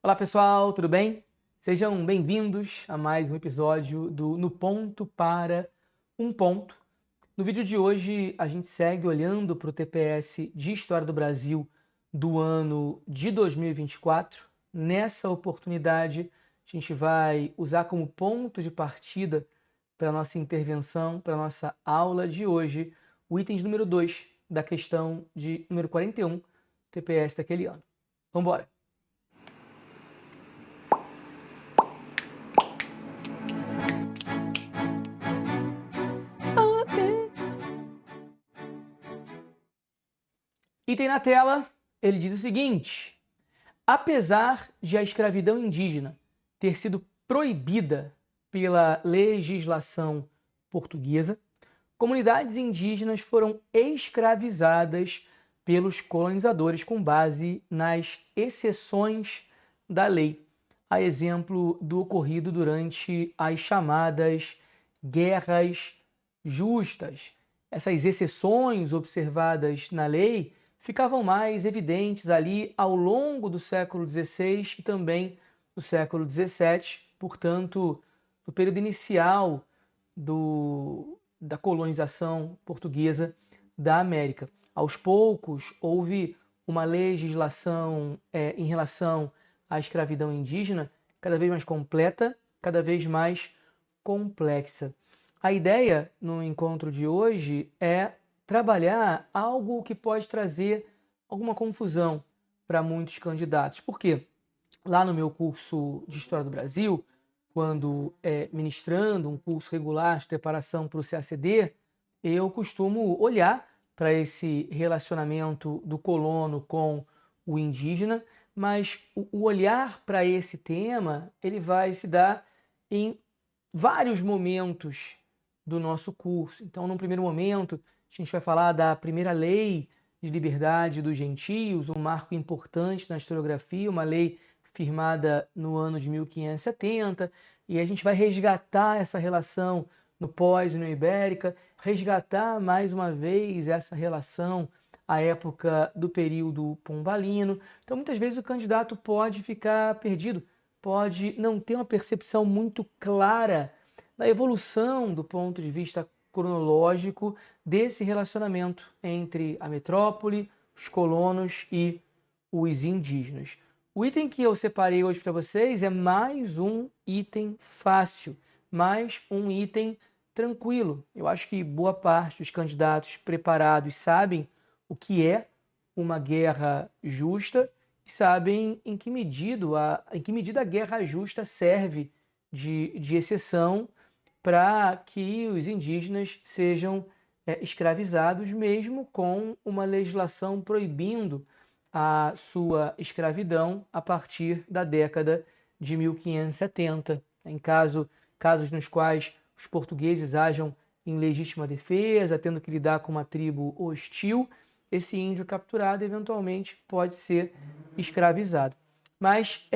Olá pessoal, tudo bem? Sejam bem-vindos a mais um episódio do No Ponto para um Ponto. No vídeo de hoje a gente segue olhando para o TPS de História do Brasil do ano de 2024. Nessa oportunidade a gente vai usar como ponto de partida para a nossa intervenção, para a nossa aula de hoje, o item de número 2 da questão de número 41, TPS daquele ano. Vamos embora! Item na tela, ele diz o seguinte: apesar de a escravidão indígena ter sido proibida pela legislação portuguesa, comunidades indígenas foram escravizadas pelos colonizadores com base nas exceções da lei, a exemplo do ocorrido durante as chamadas guerras justas. Essas exceções observadas na lei ficavam mais evidentes ali ao longo do século XVI e também do século XVII, portanto, no período inicial da colonização portuguesa da América. Aos poucos, houve uma legislação em relação à escravidão indígena cada vez mais completa, cada vez mais complexa. A ideia no encontro de hoje é trabalhar algo que pode trazer alguma confusão para muitos candidatos. Por quê? Lá no meu curso de História do Brasil, quando ministrando um curso regular de preparação para o CACD, eu costumo olhar para esse relacionamento do colono com o indígena, mas o olhar para esse tema ele vai se dar em vários momentos do nosso curso. Então, num primeiro momento, a gente vai falar da primeira lei de liberdade dos gentios, um marco importante na historiografia, uma lei firmada no ano de 1570, e a gente vai resgatar essa relação no pós-União Ibérica, resgatar mais uma vez essa relação à época do período pombalino. Então, muitas vezes o candidato pode ficar perdido, pode não ter uma percepção muito clara da evolução do ponto de vista cronológico desse relacionamento entre a metrópole, os colonos e os indígenas. O item que eu separei hoje para vocês é mais um item fácil, mais um item tranquilo. Eu acho que boa parte dos candidatos preparados sabem o que é uma guerra justa e sabem em que medida a guerra justa serve de exceção para que os indígenas sejam escravizados, mesmo com uma legislação proibindo a sua escravidão a partir da década de 1570, em casos nos quais os portugueses hajam em legítima defesa, tendo que lidar com uma tribo hostil, esse índio capturado eventualmente pode ser escravizado. Mas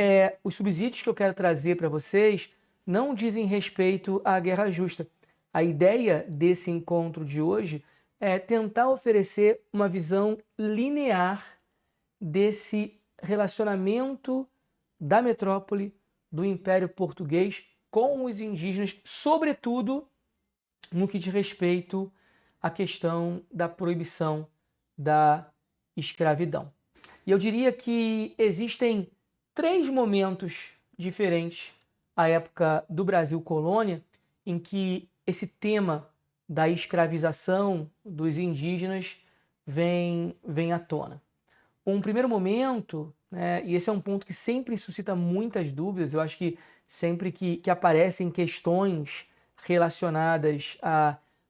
os subsídios que eu quero trazer para vocês não dizem respeito à guerra justa. A ideia desse encontro de hoje é tentar oferecer uma visão linear desse relacionamento da metrópole, do Império Português com os indígenas, sobretudo no que diz respeito à questão da proibição da escravidão. E eu diria que existem 3 momentos diferentes à época do Brasil colônia em que esse tema da escravização dos indígenas vem à tona. Um primeiro momento, né, e esse é um ponto que sempre suscita muitas dúvidas, eu acho que sempre que aparecem questões relacionadas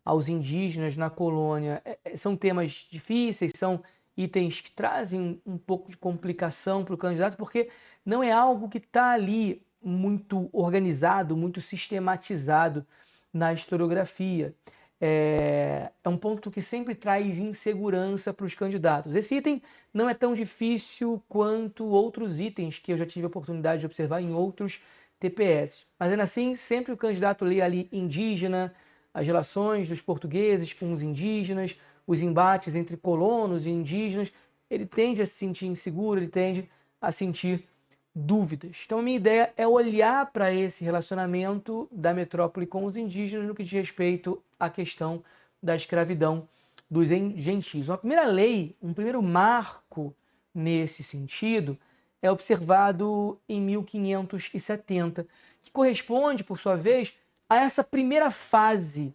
aos indígenas na colônia, são temas difíceis, são itens que trazem um pouco de complicação para o candidato, porque não é algo que está ali muito organizado, muito sistematizado na historiografia. É um ponto que sempre traz insegurança para os candidatos. Esse item não é tão difícil quanto outros itens que eu já tive a oportunidade de observar em outros TPS. Mas ainda assim, sempre o candidato lê ali indígena, as relações dos portugueses com os indígenas, os embates entre colonos e indígenas, ele tende a se sentir inseguro, ele tende a sentir dúvidas. Então, a minha ideia é olhar para esse relacionamento da metrópole com os indígenas no que diz respeito à questão da escravidão dos gentios. Uma primeira lei, um primeiro marco nesse sentido, é observado em 1570, que corresponde, por sua vez, a essa primeira fase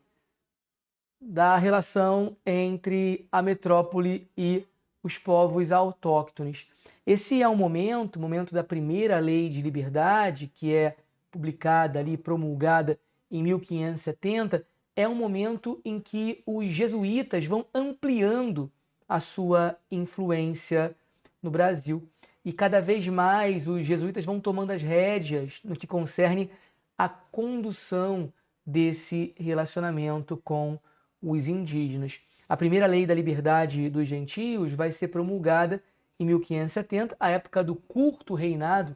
da relação entre a metrópole e os povos autóctones. Esse é o momento da primeira lei de liberdade, que é publicada ali, promulgada em 1570, é um momento em que os jesuítas vão ampliando a sua influência no Brasil. E cada vez mais os jesuítas vão tomando as rédeas no que concerne à condução desse relacionamento com os indígenas. A primeira lei da liberdade dos gentios vai ser promulgada em 1570, a época do curto reinado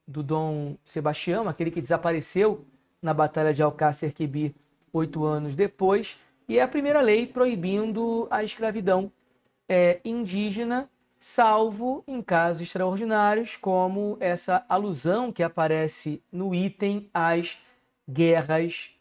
do Dom Sebastião, aquele que desapareceu na Batalha de Alcácer Quibir 8 anos depois, e é a primeira lei proibindo a escravidão indígena, salvo em casos extraordinários, como essa alusão que aparece no item às guerras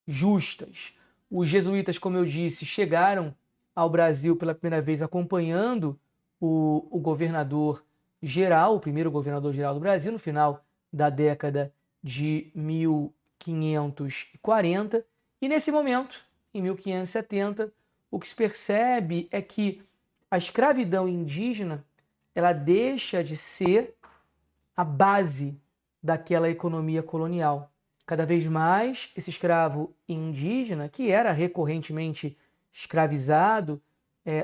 justas. Os jesuítas, como eu disse, chegaram ao Brasil pela primeira vez acompanhando o governador geral, o primeiro governador geral do Brasil, no final da década de 1540. E nesse momento, em 1570, o que se percebe é que a escravidão indígena ela deixa de ser a base daquela economia colonial. Cada vez mais, esse escravo indígena, que era recorrentemente escravizado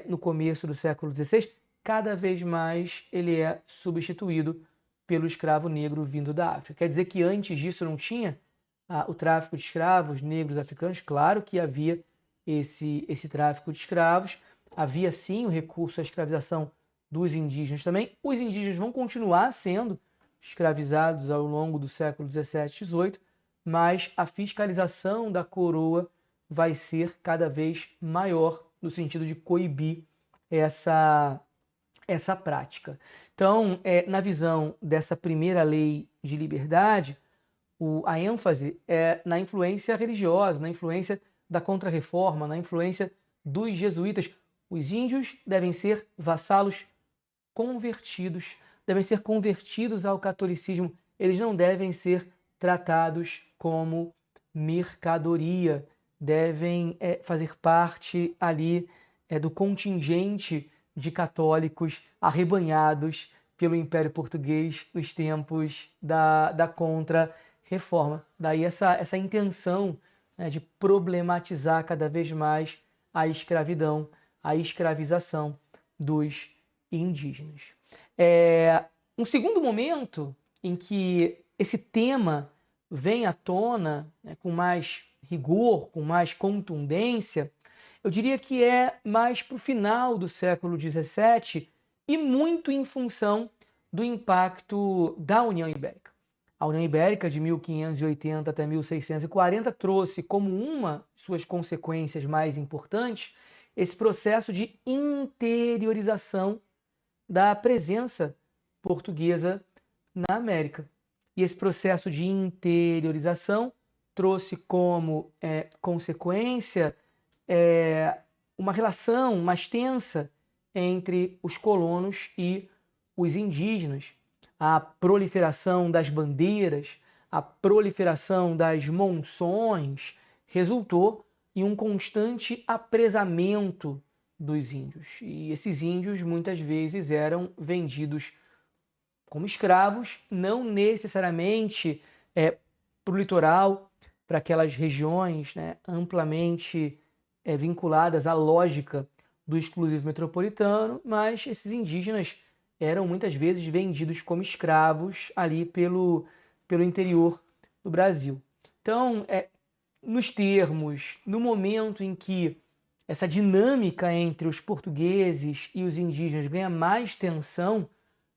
no começo do século XVI, cada vez mais ele é substituído pelo escravo negro vindo da África. Quer dizer que antes disso não tinha o tráfico de escravos negros africanos? Claro que havia esse tráfico de escravos, havia sim o recurso à escravização dos indígenas também. Os indígenas vão continuar sendo escravizados ao longo do século XVII e XVIII, mas a fiscalização da coroa vai ser cada vez maior no sentido de coibir essa prática. Então, na visão dessa primeira lei de liberdade, a ênfase é na influência religiosa, na influência da Contra-Reforma, na influência dos jesuítas. Os índios devem ser vassalos convertidos, devem ser convertidos ao catolicismo, eles não devem ser tratados como mercadoria, devem fazer parte ali do contingente de católicos arrebanhados pelo Império Português nos tempos da Contra-Reforma. Daí essa intenção, né, de problematizar cada vez mais a escravidão, a escravização dos indígenas. Um segundo momento em que esse tema vem à tona, né, com mais rigor, com mais contundência, eu diria que é mais para o final do século XVII e muito em função do impacto da União Ibérica. A União Ibérica, de 1580 até 1640, trouxe como uma de suas consequências mais importantes esse processo de interiorização da presença portuguesa na América. E esse processo de interiorização trouxe como consequência uma relação mais tensa entre os colonos e os indígenas. A proliferação das bandeiras, a proliferação das monções resultou em um constante apresamento dos índios. E esses índios muitas vezes eram vendidos como escravos, não necessariamente para o litoral, para aquelas regiões, né, amplamente vinculadas à lógica do exclusivo metropolitano, mas esses indígenas eram muitas vezes vendidos como escravos ali pelo interior do Brasil. Então, nos termos, no momento em que essa dinâmica entre os portugueses e os indígenas ganha mais tensão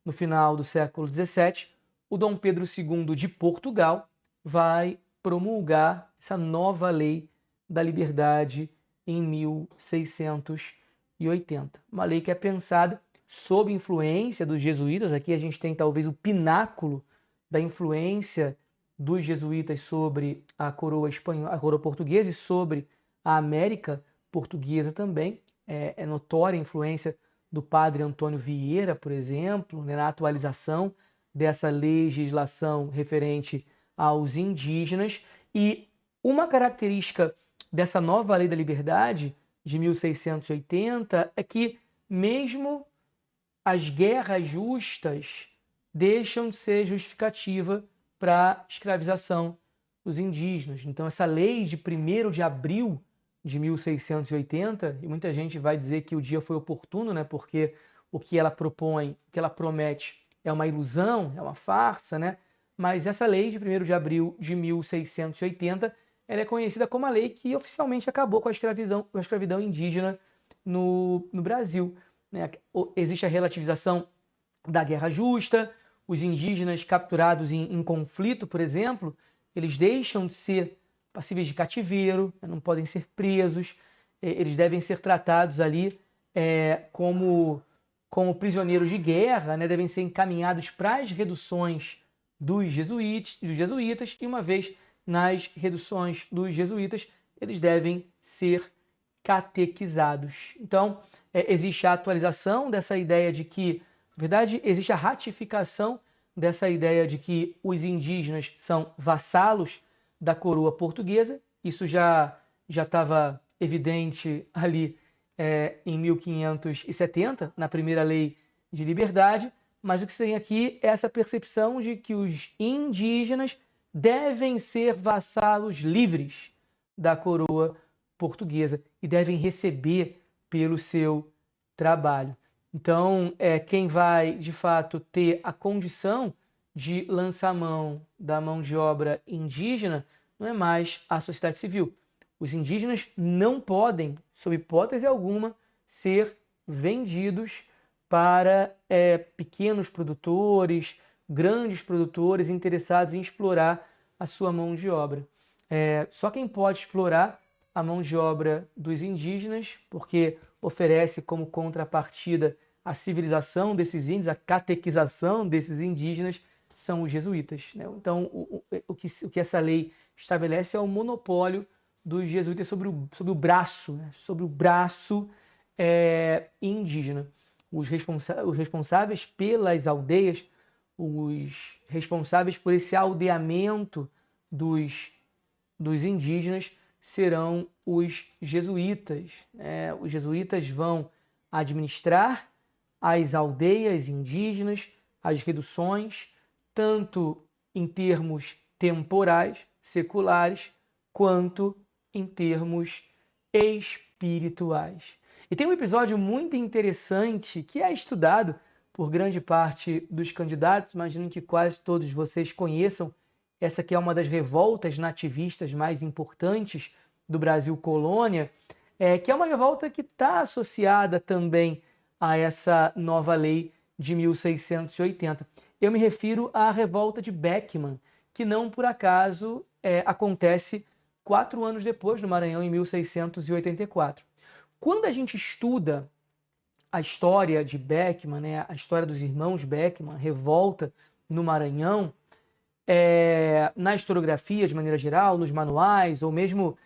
no final do século XVII, o Dom Pedro II de Portugal vai promulgar essa nova lei da liberdade em 1680. Uma lei que é pensada sob influência dos jesuítas. Aqui a gente tem talvez o pináculo da influência dos jesuítas sobre a coroa espanhola, a coroa portuguesa e sobre a América portuguesa também. É notória a influência do padre Antônio Vieira, por exemplo, né, na atualização dessa legislação referente aos indígenas. E uma característica dessa nova Lei da Liberdade de 1680 é que mesmo as guerras justas deixam de ser justificativa para a escravização dos indígenas. Então, essa lei de 1º de abril de 1680, e muita gente vai dizer que o dia foi oportuno, né, porque o que ela propõe, o que ela promete é uma ilusão, é uma farsa, né? Mas essa lei de 1º de abril de 1680, ela é conhecida como a lei que oficialmente acabou com a escravidão indígena no Brasil. Né? Existe a relativização da guerra justa, os indígenas capturados em conflito, por exemplo, eles deixam de ser passíveis de cativeiro, não podem ser presos, eles devem ser tratados ali como prisioneiros de guerra, né? Devem ser encaminhados para as reduções dos jesuítas, e uma vez nas reduções dos jesuítas, eles devem ser catequizados. Então, existe a atualização dessa ideia de que, na verdade, existe a ratificação dessa ideia de que os indígenas são vassalos da coroa portuguesa. Isso já estava evidente ali em 1570, na primeira lei de liberdade, mas o que se tem aqui é essa percepção de que os indígenas devem ser vassalos livres da coroa portuguesa e devem receber pelo seu trabalho. Então, quem vai, de fato, ter a condição de lançar mão da mão de obra indígena não é mais a sociedade civil. Os indígenas não podem, sob hipótese alguma, ser vendidos para pequenos produtores, grandes produtores interessados em explorar a sua mão de obra. Só quem pode explorar a mão de obra dos indígenas, porque oferece como contrapartida a civilização desses índios, a catequização desses indígenas, são os jesuítas. Né? Então, o que essa lei estabelece é o monopólio dos jesuítas sobre o braço, né? Sobre o braço indígena. Os responsáveis pelas aldeias, os responsáveis por esse aldeamento dos indígenas serão os jesuítas. Os jesuítas vão administrar as aldeias indígenas, as reduções, tanto em termos temporais, seculares, quanto em termos espirituais. E tem um episódio muito interessante que é estudado por grande parte dos candidatos, imagino que quase todos vocês conheçam. Essa aqui é uma das revoltas nativistas mais importantes do Brasil colônia, que é uma revolta que está associada também a essa nova lei de 1680. Eu me refiro à revolta de Beckman, que não por acaso acontece 4 anos depois, no Maranhão, em 1684. Quando a gente estuda a história de Beckman, né, a história dos irmãos Beckman, revolta no Maranhão, na historiografia de maneira geral, nos manuais, ou mesmo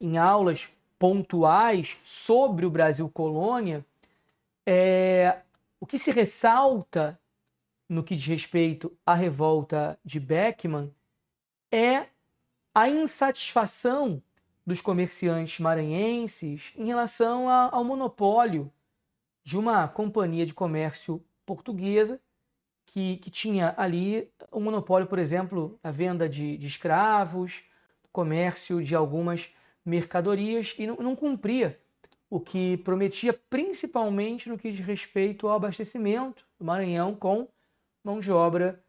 em aulas pontuais sobre o Brasil colônia, o que se ressalta no que diz respeito à revolta de Beckman é a insatisfação dos comerciantes maranhenses em relação ao monopólio de uma companhia de comércio portuguesa que tinha ali um monopólio, por exemplo, a venda de escravos, comércio de algumas mercadorias, e não cumpria o que prometia, principalmente no que diz respeito ao abastecimento do Maranhão com mão de obra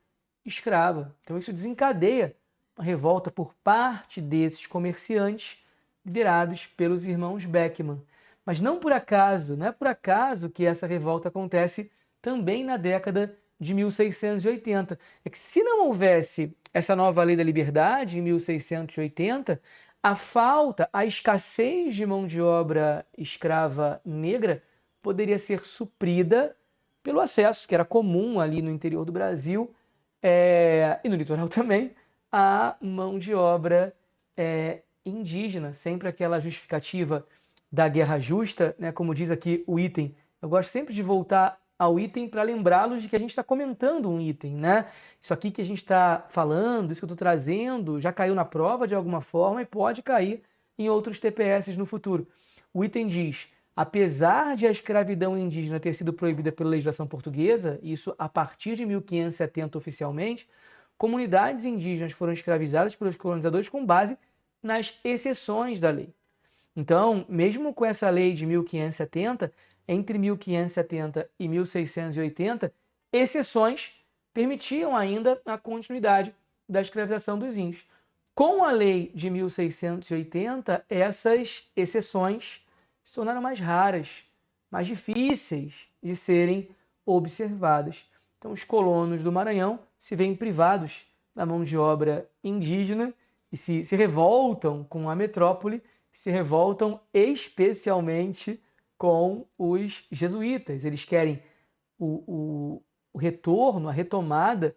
escrava. Então isso desencadeia uma revolta por parte desses comerciantes liderados pelos irmãos Beckman. Mas não por acaso, não é por acaso que essa revolta acontece também na década de 1680. É que se não houvesse essa nova lei da liberdade em 1680, a falta, a escassez de mão de obra escrava negra poderia ser suprida pelo acesso, que era comum ali no interior do Brasil, e no litoral também, a mão de obra indígena. Sempre aquela justificativa da guerra justa, né? Como diz aqui o item. Eu gosto sempre de voltar ao item para lembrá-los de que a gente está comentando um item, né? Isso aqui que a gente está falando, isso que eu estou trazendo, já caiu na prova de alguma forma e pode cair em outros TPS no futuro. O item diz: apesar de a escravidão indígena ter sido proibida pela legislação portuguesa, isso a partir de 1570 oficialmente, comunidades indígenas foram escravizadas pelos colonizadores com base nas exceções da lei. Então, mesmo com essa lei de 1570, entre 1570 e 1680, exceções permitiam ainda a continuidade da escravização dos índios. Com a lei de 1680, essas exceções se tornaram mais raras, mais difíceis de serem observadas. Então, os colonos do Maranhão se veem privados da mão de obra indígena e se revoltam com a metrópole, se revoltam especialmente com os jesuítas. Eles querem o retorno, a retomada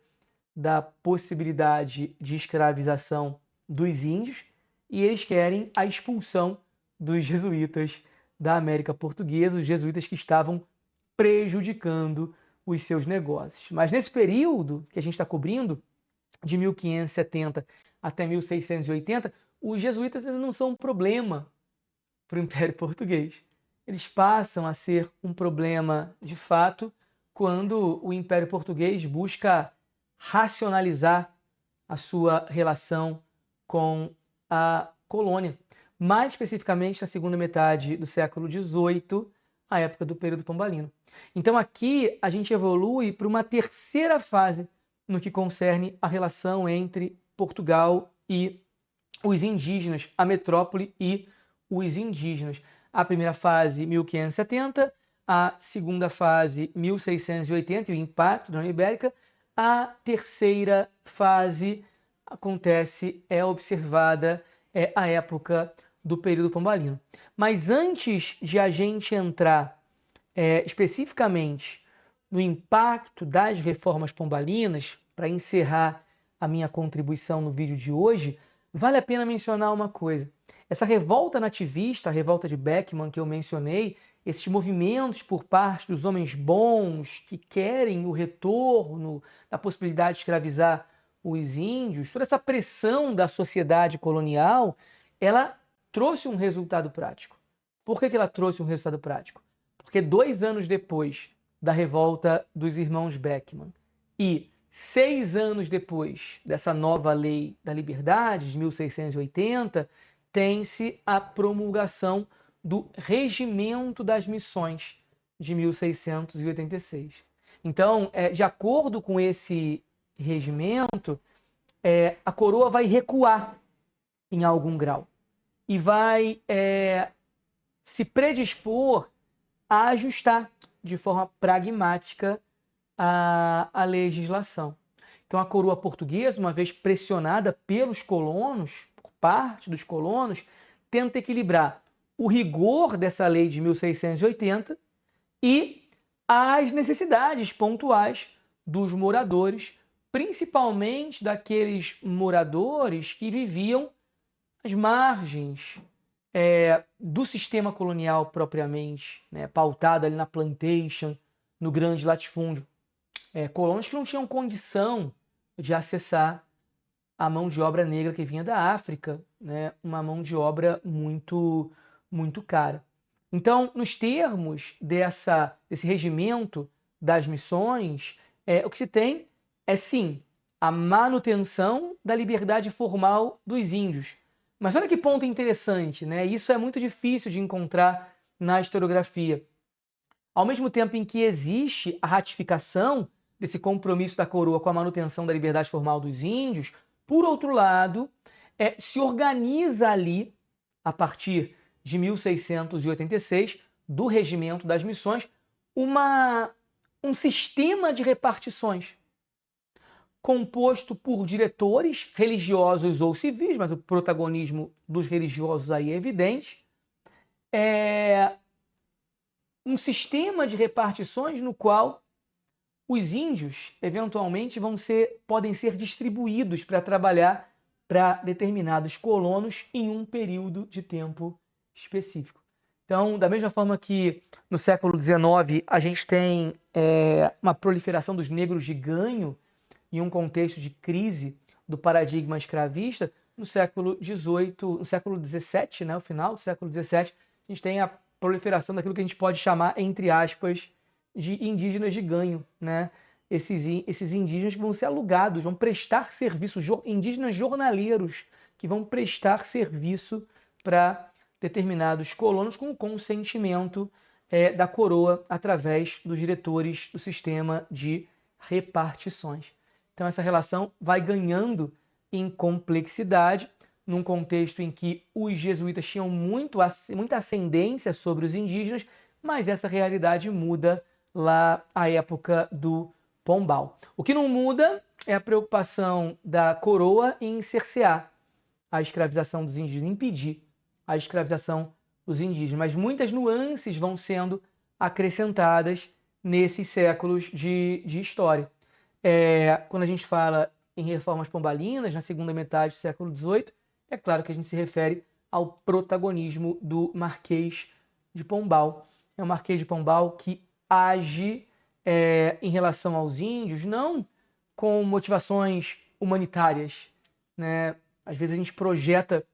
da possibilidade de escravização dos índios e eles querem a expulsão dos jesuítas da América Portuguesa, os jesuítas que estavam prejudicando os seus negócios. Mas nesse período que a gente está cobrindo, de 1570 até 1680, os jesuítas ainda não são um problema para o Império Português. Eles passam a ser um problema de fato quando o Império Português busca racionalizar a sua relação com a colônia, mais especificamente na segunda metade do século XVIII, a época do período pombalino. Então aqui a gente evolui para uma terceira fase no que concerne a relação entre Portugal e os indígenas, a metrópole e os indígenas. A primeira fase, 1570, a segunda fase, 1680, e o impacto da União Ibérica. A terceira fase é observada, a época do período pombalino. Mas antes de a gente entrar especificamente no impacto das reformas pombalinas, para encerrar a minha contribuição no vídeo de hoje, vale a pena mencionar uma coisa. Essa revolta nativista, a revolta de Beckman que eu mencionei, esses movimentos por parte dos homens bons que querem o retorno da possibilidade de escravizar os índios, toda essa pressão da sociedade colonial, ela trouxe um resultado prático. Por que ela trouxe um resultado prático? Porque 2 anos depois da revolta dos irmãos Beckman e 6 anos depois dessa nova lei da liberdade, de 1680, tem-se a promulgação do Regimento das Missões, de 1686. Então, de acordo com esse regimento, a coroa vai recuar em algum grau e vai se predispor a ajustar de forma pragmática a legislação. Então, a coroa portuguesa, uma vez pressionada pelos colonos, por parte dos colonos, tenta equilibrar o rigor dessa lei de 1680 e as necessidades pontuais dos moradores, principalmente daqueles moradores que viviam às margens do sistema colonial propriamente, né, pautado ali na plantation, no grande latifúndio. Colonos que não tinham condição de acessar a mão de obra negra que vinha da África, né, uma mão de obra muito, muito cara. Então, nos termos desse regimento das missões, o que se tem é, sim, a manutenção da liberdade formal dos índios. Mas olha que ponto interessante, né? Isso é muito difícil de encontrar na historiografia. Ao mesmo tempo em que existe a ratificação desse compromisso da coroa com a manutenção da liberdade formal dos índios, por outro lado, se organiza ali, a partir de 1686, do Regimento das Missões, um sistema de repartições composto por diretores religiosos ou civis, mas o protagonismo dos religiosos aí é evidente, um sistema de repartições no qual os índios, eventualmente, podem ser distribuídos para trabalhar para determinados colonos em um período de tempo específico. Então, da mesma forma que no século XIX a gente tem uma proliferação dos negros de ganho em um contexto de crise do paradigma escravista, no século XVIII, no século XVII, né, o final do século XVII, a gente tem a proliferação daquilo que a gente pode chamar, entre aspas, de indígenas de ganho, né? Esses indígenas que vão ser alugados, vão prestar serviço, indígenas jornaleiros que vão prestar serviço para determinados colonos com o consentimento da coroa através dos diretores do sistema de repartições. Então essa relação vai ganhando em complexidade num contexto em que os jesuítas tinham muita ascendência sobre os indígenas, mas essa realidade muda lá à época do Pombal. O que não muda é a preocupação da coroa em cercear a escravização dos indígenas, impedir a escravização dos indígenas. Mas muitas nuances vão sendo acrescentadas nesses séculos de história. Quando a gente fala em reformas pombalinas, na segunda metade do século XVIII, é claro que a gente se refere ao protagonismo do Marquês de Pombal. É o Marquês de Pombal que age em relação aos índios, não com motivações humanitárias, né? Às vezes a gente projeta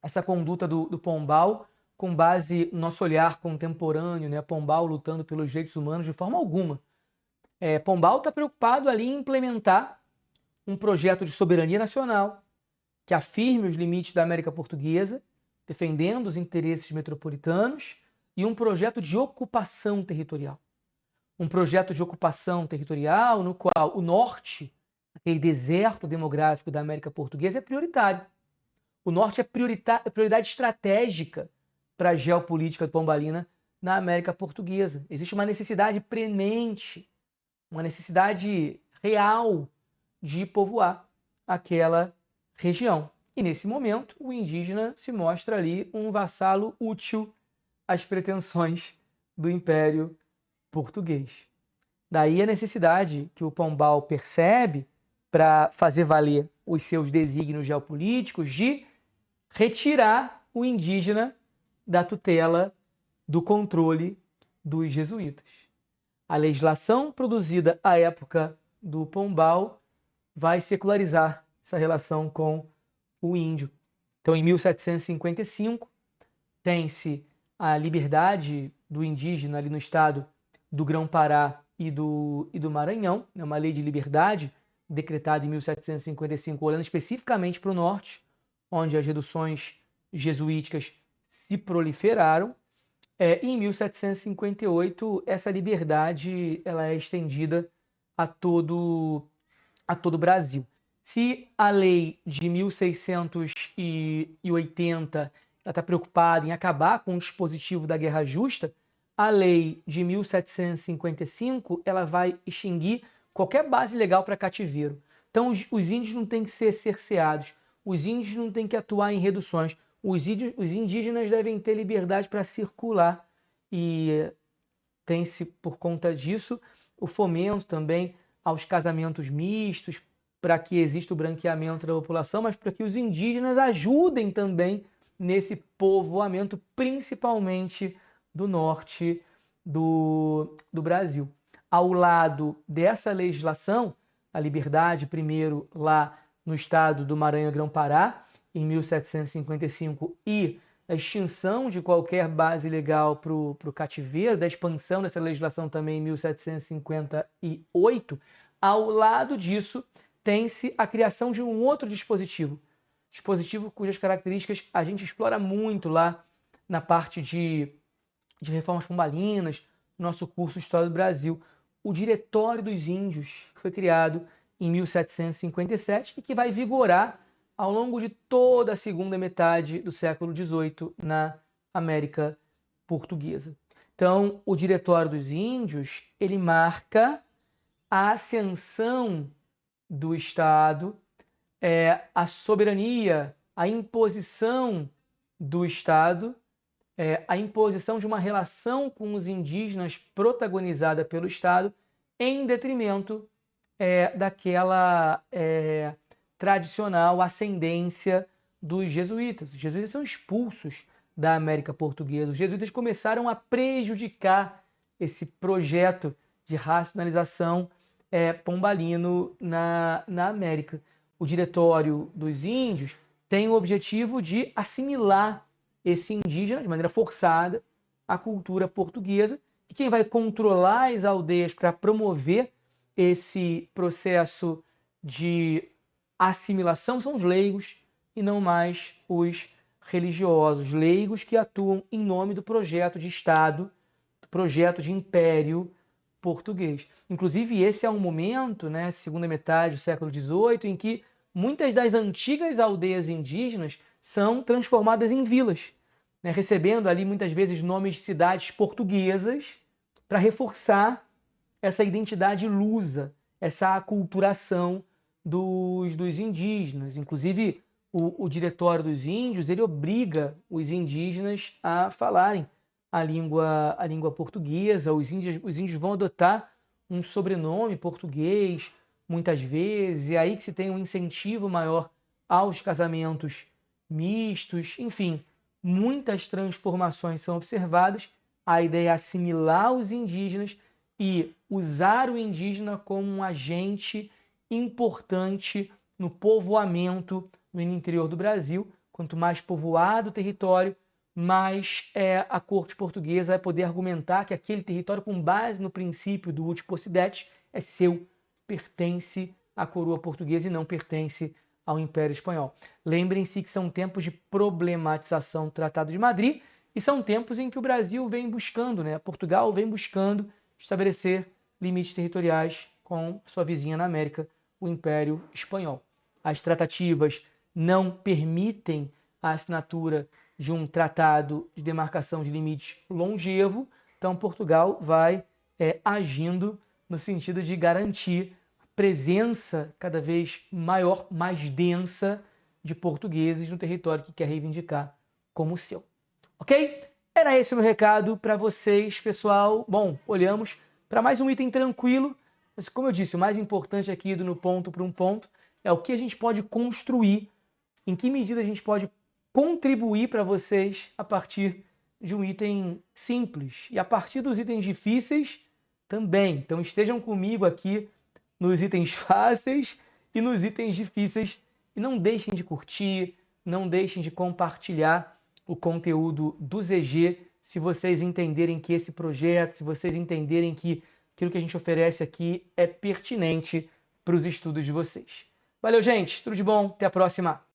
essa conduta do Pombal com base no nosso olhar contemporâneo, né? Pombal lutando pelos direitos humanos de forma alguma. Pombal está preocupado ali em implementar um projeto de soberania nacional que afirme os limites da América Portuguesa, defendendo os interesses metropolitanos, e um projeto de ocupação territorial. Um projeto de ocupação territorial no qual o norte, aquele deserto demográfico da América Portuguesa, é prioritário. O norte é prioridade estratégica para a geopolítica pombalina na América Portuguesa. Existe uma necessidade premente, uma necessidade real de povoar aquela região. E nesse momento, o indígena se mostra ali um vassalo útil às pretensões do Império Português. Daí a necessidade que o Pombal percebe para fazer valer os seus desígnios geopolíticos de retirar o indígena da tutela, do controle dos jesuítas. A legislação produzida à época do Pombal vai secularizar essa relação com o índio. Então, em 1755, tem-se a liberdade do indígena ali no estado do Grão-Pará e do Maranhão, uma lei de liberdade decretada em 1755, olhando especificamente para o norte, onde as reduções jesuíticas se proliferaram. E em 1758, essa liberdade ela é estendida a todo o Brasil. Se a lei de 1680 está preocupada em acabar com o dispositivo da guerra justa, a lei de 1755 ela vai extinguir qualquer base legal para cativeiro. Então, os índios não têm que ser cerceados, os índios não têm que atuar em reduções, os indígenas devem ter liberdade para circular. E tem-se, por conta disso, o fomento também aos casamentos mistos, para que exista o branqueamento da população, mas para que os indígenas ajudem também nesse povoamento, principalmente do norte do Brasil. Ao lado dessa legislação, a liberdade, primeiro lá no estado do Maranhão e Grão-Pará, em 1755, e a extinção de qualquer base legal para o cativeiro, da expansão dessa legislação também em 1758, ao lado disso, tem-se a criação de um outro dispositivo cujas características a gente explora muito lá na parte de reformas pombalinas, no nosso curso História do Brasil, o Diretório dos Índios, que foi criado em 1757 e que vai vigorar ao longo de toda a segunda metade do século XVIII na América Portuguesa. Então, o Diretório dos Índios, ele marca a ascensão do Estado, a soberania, a imposição do Estado a imposição de uma relação com os indígenas protagonizada pelo Estado em detrimento daquela tradicional ascendência dos jesuítas. Os jesuítas são expulsos da América Portuguesa. Os jesuítas começaram a prejudicar esse projeto de racionalização pombalino na América. O Diretório dos Índios tem o objetivo de assimilar esse indígena de maneira forçada à cultura portuguesa, e quem vai controlar as aldeias para promover esse processo de assimilação são os leigos e não mais os religiosos, leigos que atuam em nome do projeto de Estado, do projeto de império português. Inclusive, esse é um momento, segunda metade do século XVIII, em que muitas das antigas aldeias indígenas são transformadas em vilas, recebendo ali muitas vezes nomes de cidades portuguesas para reforçar essa identidade lusa, essa aculturação dos indígenas. Inclusive, o Diretório dos Índios, ele obriga os indígenas a falarem a língua portuguesa. Os índios vão adotar um sobrenome português, muitas vezes, e é aí que se tem um incentivo maior aos casamentos mistos. Enfim, muitas transformações são observadas. A ideia é assimilar os indígenas e usar o indígena como um agente importante no povoamento no interior do Brasil. Quanto mais povoado o território, mais a corte portuguesa vai poder argumentar que aquele território, com base no princípio do uti possidetis, é seu, pertence à coroa portuguesa e não pertence ao Império Espanhol. Lembrem-se que são tempos de problematização do Tratado de Madrid e são tempos em que o Brasil vem buscando, Portugal vem buscando estabelecer limites territoriais com sua vizinha na América, o Império Espanhol. As tratativas não permitem a assinatura de um tratado de demarcação de limites longevo, então Portugal vai agindo no sentido de garantir a presença cada vez maior, mais densa de portugueses no território que quer reivindicar como seu. Ok? Era esse o meu recado para vocês, pessoal. Bom, olhamos para mais um item tranquilo, mas como eu disse, o mais importante aqui do No Ponto para um Ponto é o que a gente pode construir, em que medida a gente pode contribuir para vocês a partir de um item simples e a partir dos itens difíceis também. Então estejam comigo aqui nos itens fáceis e nos itens difíceis e não deixem de curtir, não deixem de compartilhar o conteúdo do ZG, se vocês entenderem que esse projeto, se vocês entenderem que aquilo que a gente oferece aqui é pertinente para os estudos de vocês. Valeu, gente. Tudo de bom. Até a próxima.